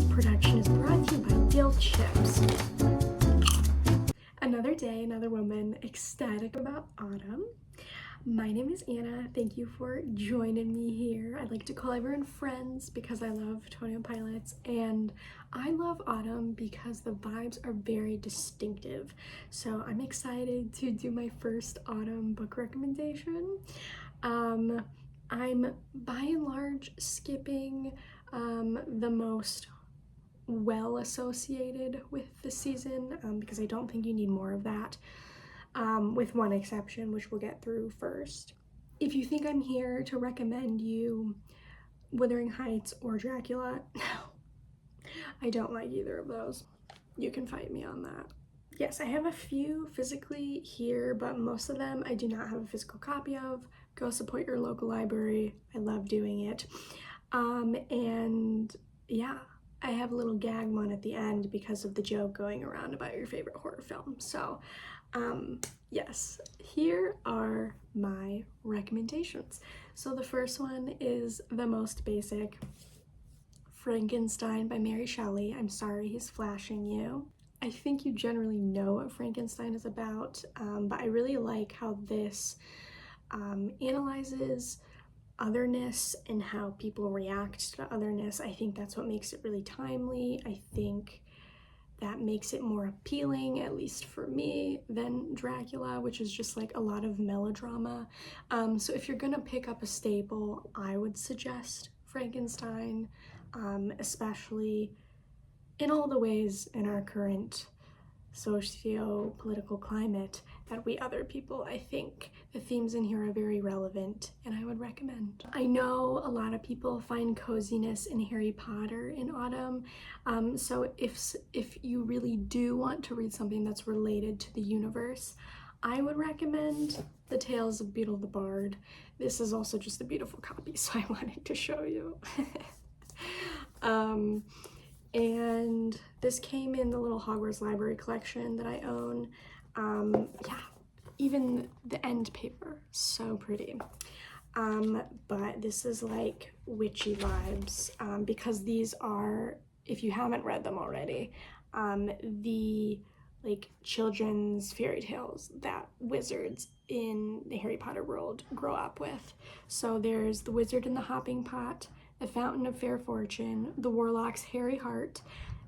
production is brought to you by Dill Chips. Another day, another woman, ecstatic about autumn. My name is Anna. Thank you for joining me here. I like to call everyone friends because I love toenail pilots, and I love autumn because the vibes are very distinctive. So I'm excited to do my first autumn book recommendation. I'm by and large skipping the most well associated with the season because I don't think you need more of that, with one exception, which we'll get through first. If you think I'm here to recommend you Wuthering Heights or Dracula, no, I don't like either of those. You can fight me on that. Yes, I have a few physically here, but most of them I do not have a physical copy of. Go support your local library. I love doing it. And yeah, I have a little gag one at the end because of the joke going around about your favorite horror film. So yes, here are my recommendations. So the first one is the most basic, Frankenstein by Mary Shelley. I'm sorry he's flashing you. I think you generally know what Frankenstein is about, but I really like how this analyzes otherness and how people react to otherness. I think that's what makes it really timely. I think that makes it more appealing, at least for me, than Dracula, which is just like a lot of melodrama. So if you're gonna pick up a staple, I would suggest Frankenstein, especially in all the ways in our current socio-political climate that we other people, I think the themes in here are very relevant and I would recommend. I know a lot of people find coziness in Harry Potter in autumn, so if you really do want to read something that's related to the universe, I would recommend The Tales of Beetle the Bard. This is also just a beautiful copy, so I wanted to show you. And this came in the little Hogwarts library collection that I own. Yeah, even the end paper, so pretty. But this is like witchy vibes, because these are, if you haven't read them already, the like children's fairy tales that wizards in the Harry Potter world grow up with. So there's The Wizard and the Hopping Pot, The Fountain of Fair Fortune, The Warlock's Hairy Heart,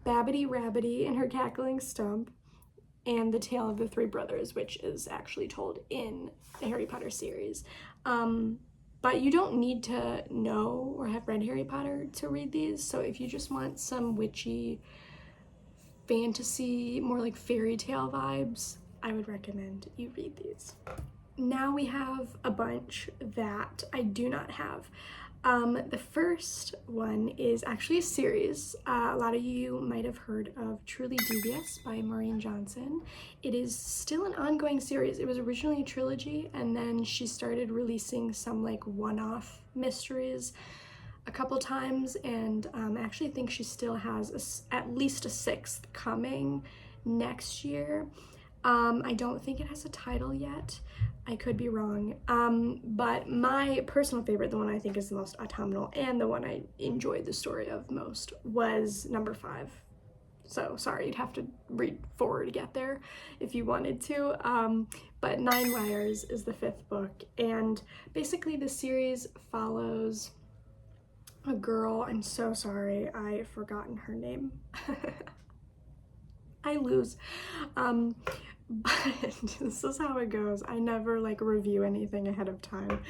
Babbity Rabbity and Her Cackling Stump, and The Tale of the Three Brothers, which is actually told in the Harry Potter series. But you don't need to know or have read Harry Potter to read these, so if you just want some witchy fantasy, more like fairy tale vibes, I would recommend you read these. Now we have a bunch that I do not have. The first one is actually a series. A lot of you might have heard of Truly Dubious by Maureen Johnson. It is still an ongoing series. It was originally a trilogy, and then she started releasing some like one-off mysteries a couple times, and I actually think she still has at least a sixth coming next year. I don't think it has a title yet. I could be wrong. But my personal favorite, the one I think is the most autumnal and the one I enjoyed the story of most, was number 5. So sorry, you'd have to read forward to get there if you wanted to. But Nine Liars is the 5th book, and basically the series follows a girl. I'm so sorry, I've forgotten her name. I lose. But this is how it goes. I never like review anything ahead of time.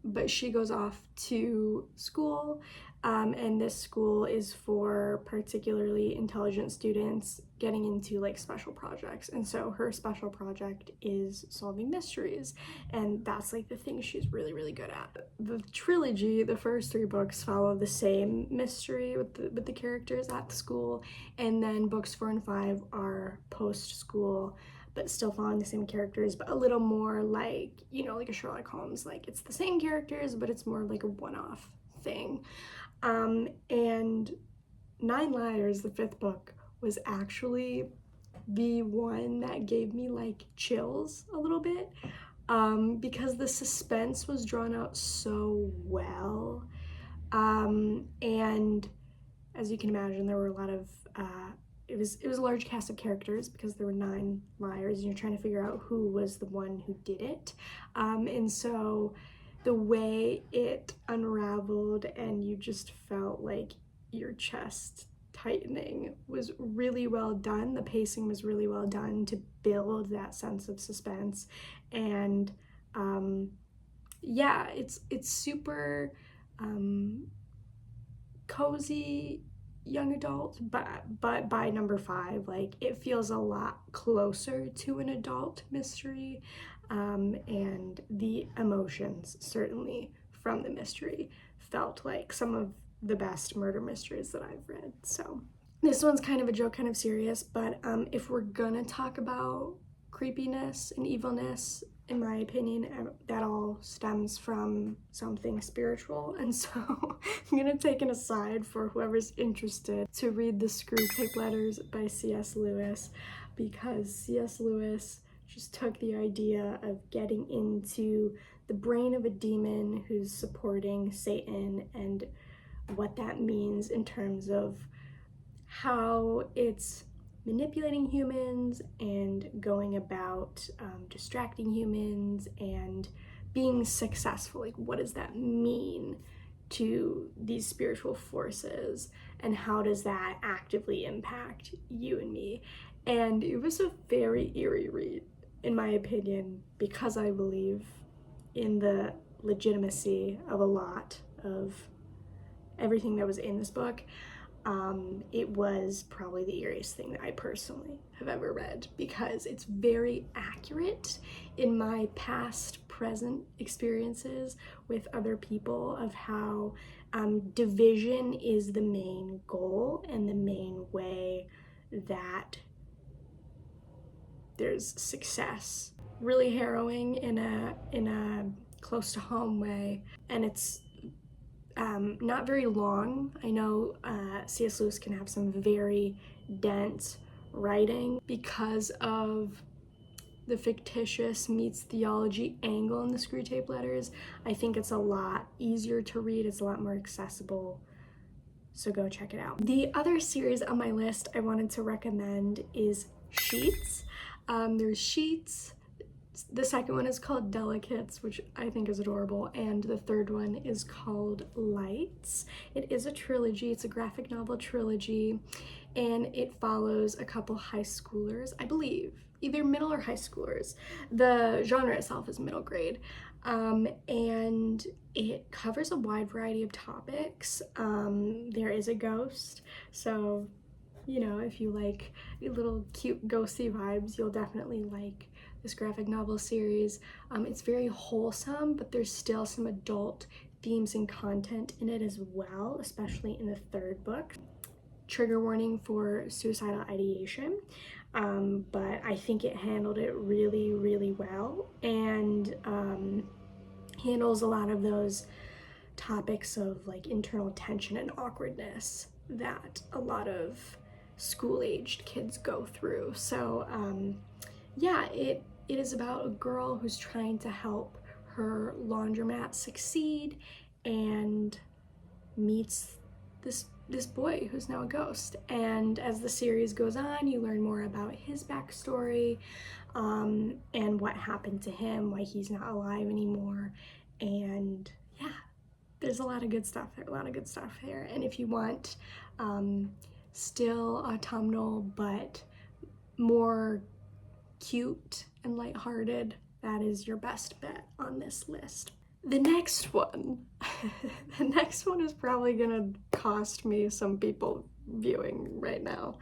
But she goes off to school, and this school is for particularly intelligent students getting into like special projects. And so her special project is solving mysteries, and that's like the thing she's really, really good at. The trilogy, the first 3 books, follow the same mystery with the characters at the school, and then books 4 and 5 are post-school, but still following the same characters, but a little more like, you know, like a Sherlock Holmes, like it's the same characters, but it's more like a one-off thing. And Nine Liars, the 5th book, was actually the one that gave me like chills a little bit, because the suspense was drawn out so well, and as you can imagine, there were a lot of it was a large cast of characters because there were 9 liars, and you're trying to figure out who was the one who did it. And so the way it unraveled and you just felt like your chest tightening was really well done. The pacing was really well done to build that sense of suspense. And yeah, it's super cozy young adult, but by number 5, like, it feels a lot closer to an adult mystery, and the emotions certainly from the mystery felt like some of the best murder mysteries that I've read. So this one's kind of a joke, kind of serious, but if we're gonna talk about creepiness and evilness, in my opinion, that all stems from something spiritual. And so I'm gonna take an aside for whoever's interested to read the Screwtape Letters by C.S. Lewis, because C.S. Lewis just took the idea of getting into the brain of a demon who's supporting Satan and what that means in terms of how it's manipulating humans and going about distracting humans and being successful. Like, what does that mean to these spiritual forces, and how does that actively impact you and me? And it was a very eerie read, in my opinion, because I believe in the legitimacy of a lot of everything that was in this book. It was probably the eeriest thing that I personally have ever read, because it's very accurate in my past, present experiences with other people of how division is the main goal and the main way that there's success. Really harrowing in a close to home way, and it's not very long. I know C.S. Lewis can have some very dense writing because of the fictitious meets theology angle in the Screwtape Letters. I think it's a lot easier to read, it's a lot more accessible, so go check it out. The other series on my list I wanted to recommend is Sheets. There's Sheets. The second one is called Delicates, which I think is adorable, and the third one is called Lights. It is a trilogy, it's a graphic novel trilogy, and it follows a couple high schoolers, I believe, either middle or high schoolers. The genre itself is middle grade, and it covers a wide variety of topics. There is a ghost, so, you know, if you like little cute ghosty vibes, you'll definitely like this graphic novel series. It's very wholesome, but there's still some adult themes and content in it as well, especially in the third book. Trigger warning for suicidal ideation, but I think it handled it really, really well, and handles a lot of those topics of like internal tension and awkwardness that a lot of school-aged kids go through. So yeah, it is about a girl who's trying to help her laundromat succeed and meets this boy who's now a ghost. And as the series goes on, you learn more about his backstory, and what happened to him, why he's not alive anymore. And yeah, there's a lot of good stuff there, And if you want still autumnal but more cute and lighthearted, that is your best bet on this list. The next one is probably gonna cost me some people viewing right now,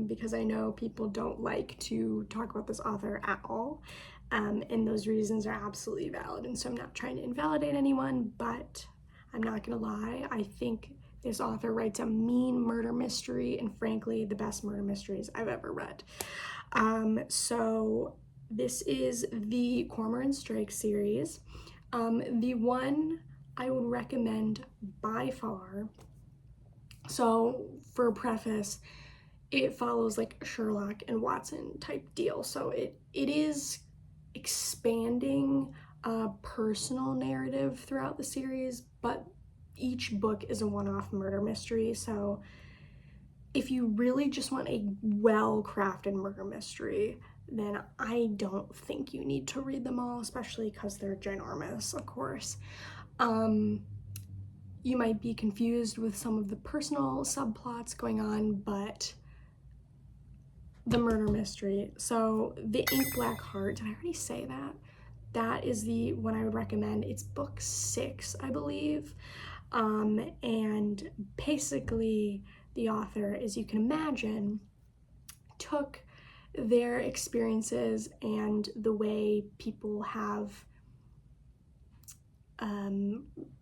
because I know people don't like to talk about this author at all, and those reasons are absolutely valid, and so I'm not trying to invalidate anyone, but I'm not gonna lie, I think this author writes a mean murder mystery, and frankly, the best murder mysteries I've ever read. So this is the Cormoran Strike series. The one I would recommend by far, so for a preface, it follows like a Sherlock and Watson type deal. So it is expanding a personal narrative throughout the series, but each book is a one-off murder mystery, so if you really just want a well-crafted murder mystery, then I don't think you need to read them all, especially because they're ginormous, of course. You might be confused with some of the personal subplots going on, but the murder mystery. So The Ink Black Heart, did I already say that? That is the one I would recommend. It's book 6, I believe. And basically the author, as you can imagine, took their experiences and the way people have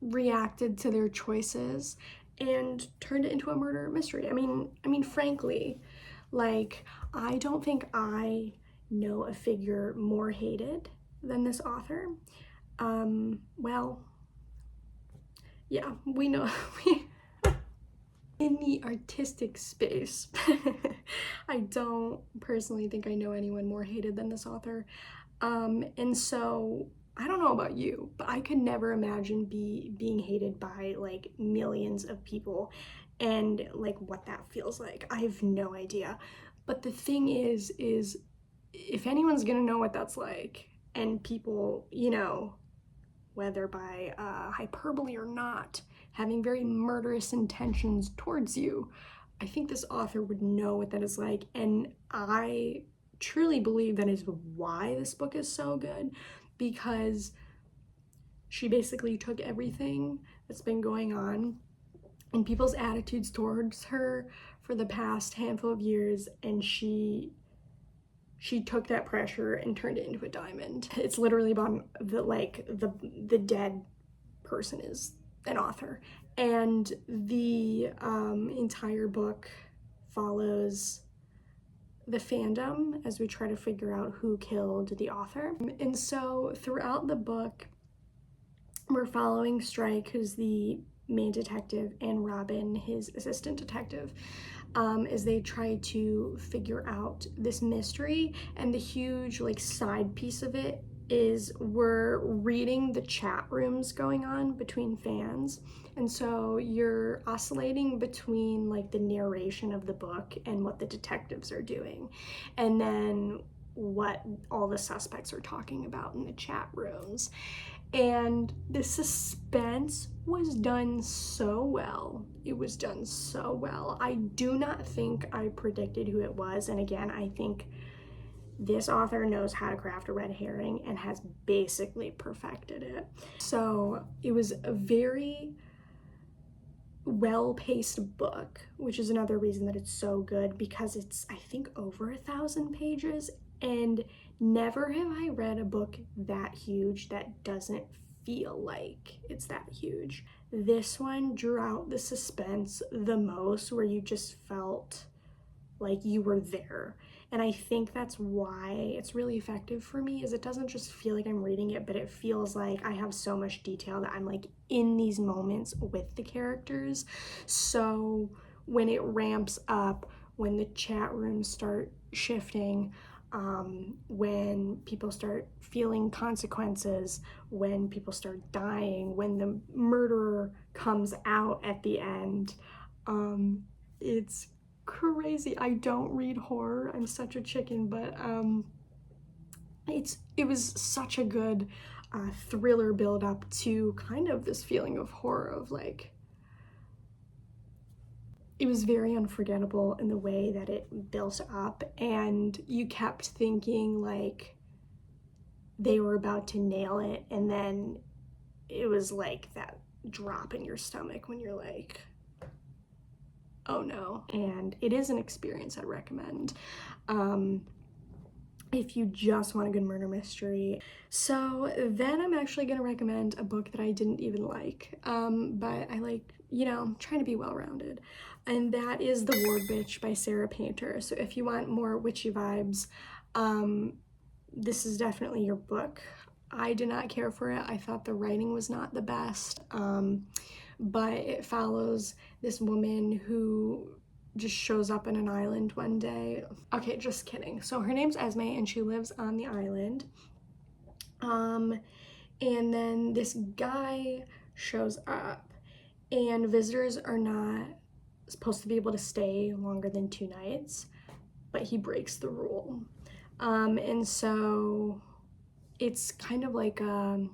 reacted to their choices and turned it into a murder mystery. I mean, frankly, like, I don't think I know a figure more hated than this author. Well, yeah, we know. In the artistic space, I don't personally think I know anyone more hated than this author. And so I don't know about you, but I could never imagine being hated by like millions of people and like what that feels like. I have no idea. But the thing is if anyone's gonna know what that's like, and people, you know, whether by hyperbole or not, having very murderous intentions towards you, I think this author would know what that is like, and I truly believe that is why this book is so good, because she basically took everything that's been going on and people's attitudes towards her for the past handful of years, and she took that pressure and turned it into a diamond. It's literally about the dead person is an author, and the entire book follows the fandom as we try to figure out who killed the author. And so throughout the book, we're following Strike, who's the main detective, and Robin, his assistant detective, as they try to figure out this mystery. And the huge like side piece of it is we're reading the chat rooms going on between fans, and so you're oscillating between like the narration of the book and what the detectives are doing, and then what all the suspects are talking about in the chat rooms. And the suspense was done so well. It was done so well. I do not think I predicted who it was, and again, I think this author knows how to craft a red herring and has basically perfected it. So it was a very well-paced book, which is another reason that it's so good, because it's, I think, over 1,000 pages, and never have I read a book that huge that doesn't feel like it's that huge. This one drew out the suspense the most, where you just felt like you were there. And I think that's why it's really effective for me, is it doesn't just feel like I'm reading it, but it feels like I have so much detail that I'm like in these moments with the characters. So when it ramps up, when the chat rooms start shifting, when people start feeling consequences, when people start dying, when the murderer comes out at the end, it's crazy. I don't read horror, I'm such a chicken, but it was such a good thriller build up to kind of this feeling of horror, of like, it was very unforgettable in the way that it built up, and you kept thinking like they were about to nail it, and then it was like that drop in your stomach when you're like, oh no. And it is an experience I'd recommend if you just want a good murder mystery. So then I'm actually gonna recommend a book that I didn't even like, but I like, you know, trying to be well-rounded, and that is The Ward Bitch by Sarah Painter. So if you want more witchy vibes, this is definitely your book. I did not care for it. I thought the writing was not the best, but it follows this woman who just shows up in an island one day. Okay, just kidding. So her name's Esme, and she lives on the island. And then this guy shows up, and visitors are not supposed to be able to stay longer than 2 nights, but he breaks the rule. And so it's kind of like a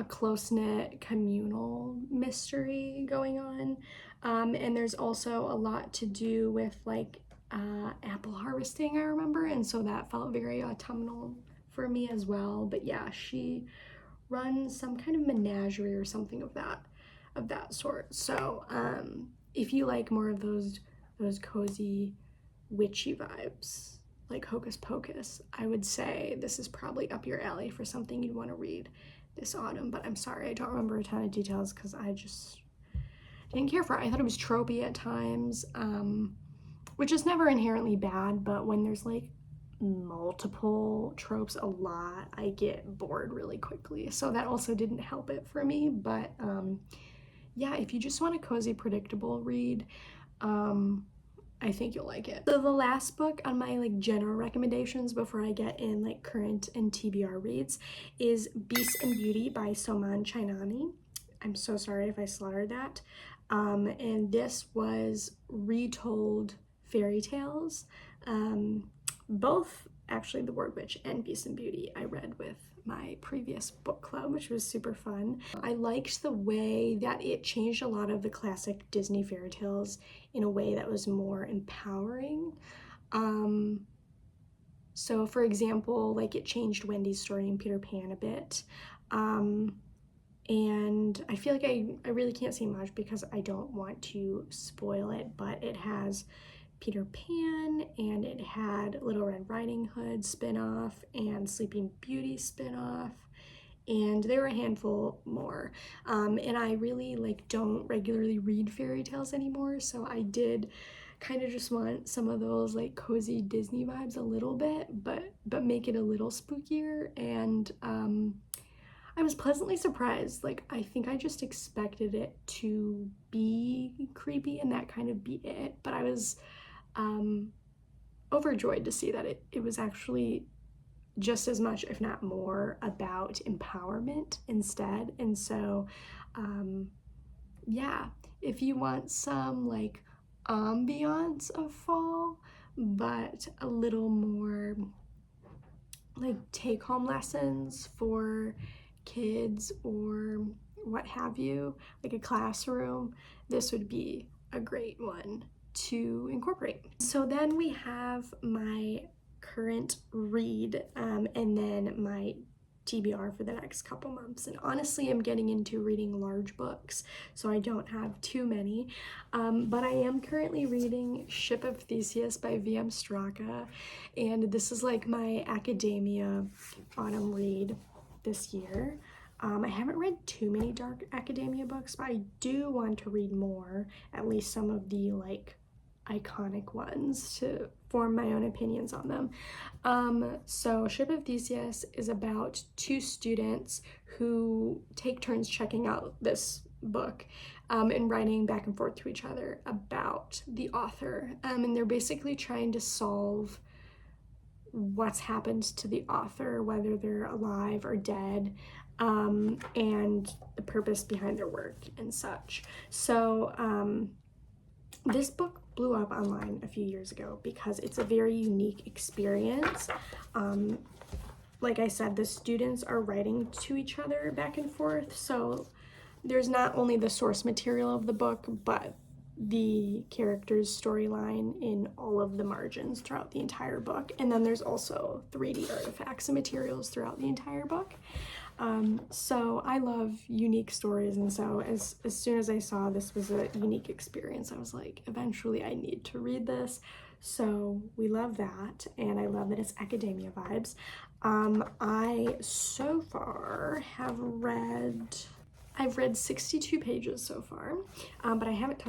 close-knit communal mystery going on. And there's also a lot to do with like apple harvesting, I remember, and so that felt very autumnal for me as well. But yeah, she runs some kind of menagerie or something of that sort. So if you like more of those cozy witchy vibes, like Hocus Pocus, I would say this is probably up your alley for something you'd want to read this autumn. But I'm sorry, I don't remember a ton of details because I just didn't care for it. I thought it was tropey at times, which is never inherently bad, but when there's like multiple tropes a lot, I get bored really quickly. So that also didn't help it for me. But yeah, if you just want a cozy, predictable read, I think you'll like it. So the last book on my like general recommendations before I get in like current and TBR reads is Beast and Beauty by Soman Chainani. I'm so sorry if I slaughtered that. And this was retold fairy tales. Both actually The Word Witch and Beast and Beauty I read with my previous book club, which was super fun. I liked the way that it changed a lot of the classic Disney fairy tales in a way that was more empowering. So for example, like it changed Wendy's story in Peter Pan a bit. And I feel like I really can't say much because I don't want to spoil it, but it has Peter Pan, and it had Little Red Riding Hood spinoff and Sleeping Beauty spinoff, and there were a handful more. And I really like don't regularly read fairy tales anymore, so I did kind of just want some of those like cozy Disney vibes a little bit, but make it a little spookier. And I was pleasantly surprised. Like, I think I just expected it to be creepy and that kind of be it, but I was overjoyed to see that it was actually just as much, if not more, about empowerment instead. And so yeah, if you want some like ambiance of fall but a little more like take-home lessons for kids or what have you, like a classroom, this would be a great one to incorporate. So then we have my current read and then my TBR for the next couple months. And honestly, I'm getting into reading large books, so I don't have too many. But I am currently reading Ship of Theseus by V.M. Straka, and this is like my academia autumn read this year. I haven't read too many dark academia books, but I do want to read more, at least some of the like iconic ones, to form my own opinions on them. So Ship of Theseus is about 2 students who take turns checking out this book and writing back and forth to each other about the author. And they're basically trying to solve what's happened to the author, whether they're alive or dead, and the purpose behind their work and such. So this book blew up online a few years ago because it's a very unique experience. Like I said, the students are writing to each other back and forth, so there's not only the source material of the book, but the character's storyline in all of the margins throughout the entire book. And then there's also 3D artifacts and materials throughout the entire book. So I love unique stories, and so as soon as I saw this was a unique experience, I was like, eventually I need to read this. So we love that, and I love that it's academia vibes. I so far have I've read 62 pages so far, but I haven't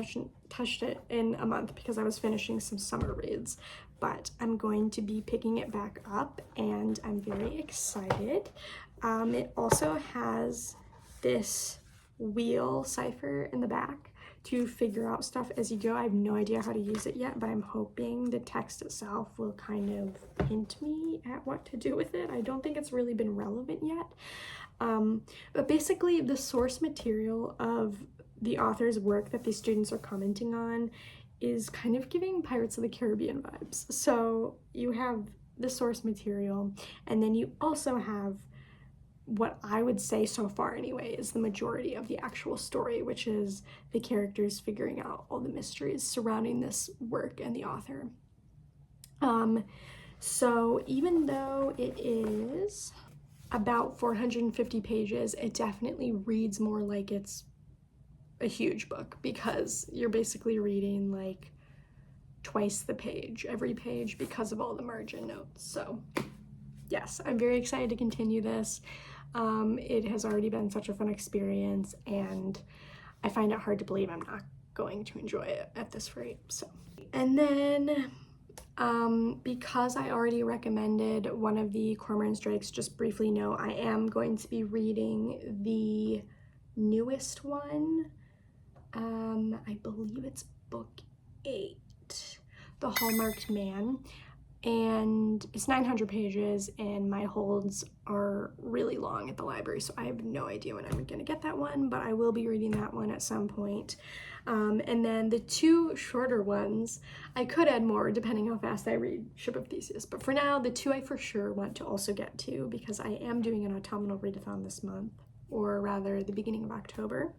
touched it in a month because I was finishing some summer reads. But I'm going to be picking it back up, and I'm very excited. It also has this wheel cipher in the back to figure out stuff as you go. I have no idea how to use it yet, but I'm hoping the text itself will kind of hint me at what to do with it. I don't think it's really been relevant yet. But basically the source material of the author's work that these students are commenting on is kind of giving Pirates of the Caribbean vibes. So you have the source material, and then you also have what I would say so far anyway is the majority of the actual story, which is the characters figuring out all the mysteries surrounding this work and the author. So even though it is about 450 pages, it definitely reads more like it's a huge book, because you're basically reading like twice the page every page because of all the margin notes. So yes, I'm very excited to continue this. It has already been such a fun experience, and I find it hard to believe I'm not going to enjoy it at this rate. So, and then because I already recommended one of the Cormoran Strikes, just briefly know I am going to be reading the newest one. I believe it's book 8, The Hallmarked Man, and it's 900 pages, and my holds are really long at the library, so I have no idea when I'm gonna get that one, but I will be reading that one at some point. And then the 2 shorter ones, I could add more depending how fast I read Ship of Theseus, but for now, the 2 I for sure want to also get to, because I am doing an autumnal readathon this month, or rather the beginning of October.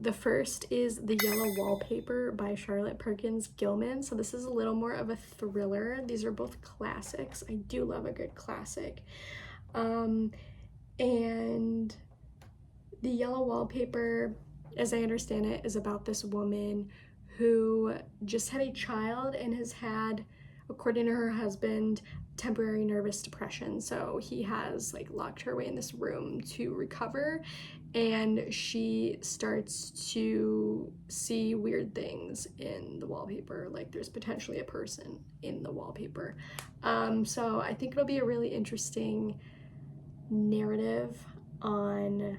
The first is The Yellow Wallpaper by Charlotte Perkins Gilman. So this is a little more of a thriller. These are both classics. I do love a good classic. And The Yellow Wallpaper, as I understand it, is about this woman who just had a child and has had, according to her husband, temporary nervous depression. So he has like locked her away in this room to recover, and she starts to see weird things in the wallpaper, like there's potentially a person in the wallpaper. So I think it'll be a really interesting narrative on,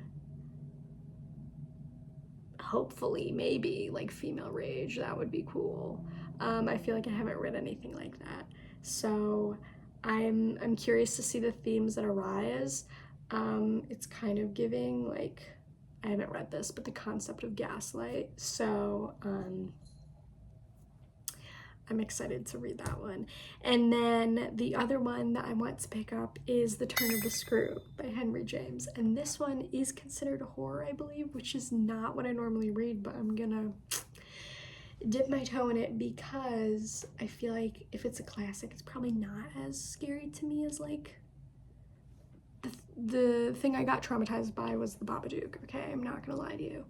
hopefully, maybe like female rage. That would be cool. I feel like I haven't read anything like that, so I'm curious to see the themes that arise. It's kind of giving, like, I haven't read this, but the concept of gaslight, so I'm excited to read that one. And then the other one that I want to pick up is The Turn of the Screw by Henry James, and this one is considered a horror, I believe, which is not what I normally read, but I'm gonna dip my toe in it because I feel like if it's a classic, it's probably not as scary to me as like the thing I got traumatized by was The Babadook. Okay, I'm not gonna lie to you.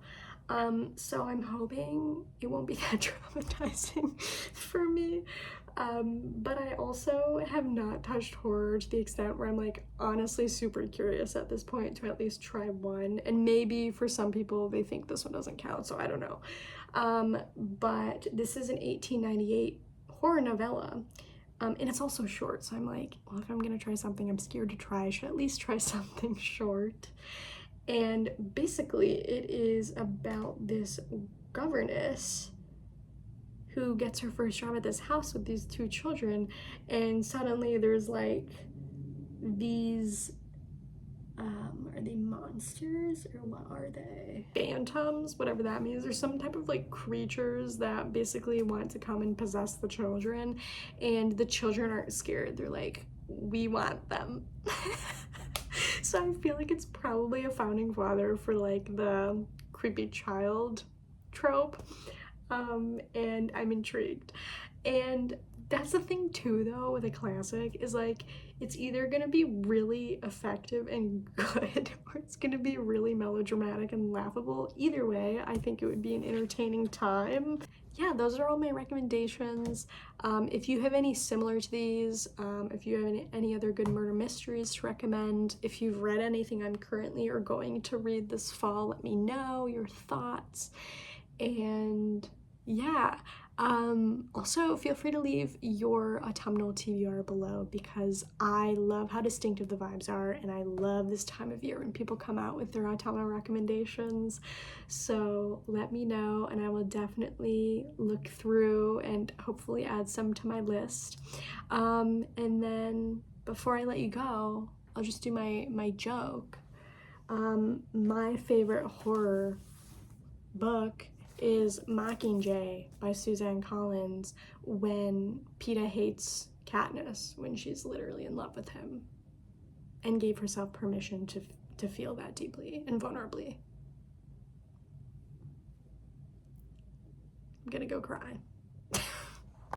So I'm hoping it won't be that traumatizing for me. But I also have not touched horror to the extent where I'm like honestly super curious at this point to at least try one. And maybe for some people they think this one doesn't count, so I don't know. But this is an 1898 horror novella. And it's also short, so I'm like, well, if I'm gonna try something I'm scared to try, I should at least try something short. And basically it is about this governess who gets her first job at this house with these 2 children, and suddenly there's like these are they monsters or what are they? Phantoms, whatever that means. There's some type of like creatures that basically want to come and possess the children, and the children aren't scared. They're like, we want them. So I feel like it's probably a founding father for like the creepy child trope, and I'm intrigued. And that's the thing too though with a classic, is like it's either gonna be really effective and good or it's gonna be really melodramatic and laughable. Either way, I think it would be an entertaining time. Yeah, those are all my recommendations. If you have any similar to these, if you have any other good murder mysteries to recommend, if you've read anything I'm currently or going to read this fall, let me know your thoughts. And yeah, also feel free to leave your autumnal TBR below, because I love how distinctive the vibes are, and I love this time of year when people come out with their autumnal recommendations. So let me know, and I will definitely look through and hopefully add some to my list. And then before I let you go, I'll just do my joke. My favorite horror book is Mockingjay by Suzanne Collins, when Peeta hates Katniss when she's literally in love with him and gave herself permission to feel that deeply and vulnerably. I'm gonna go cry.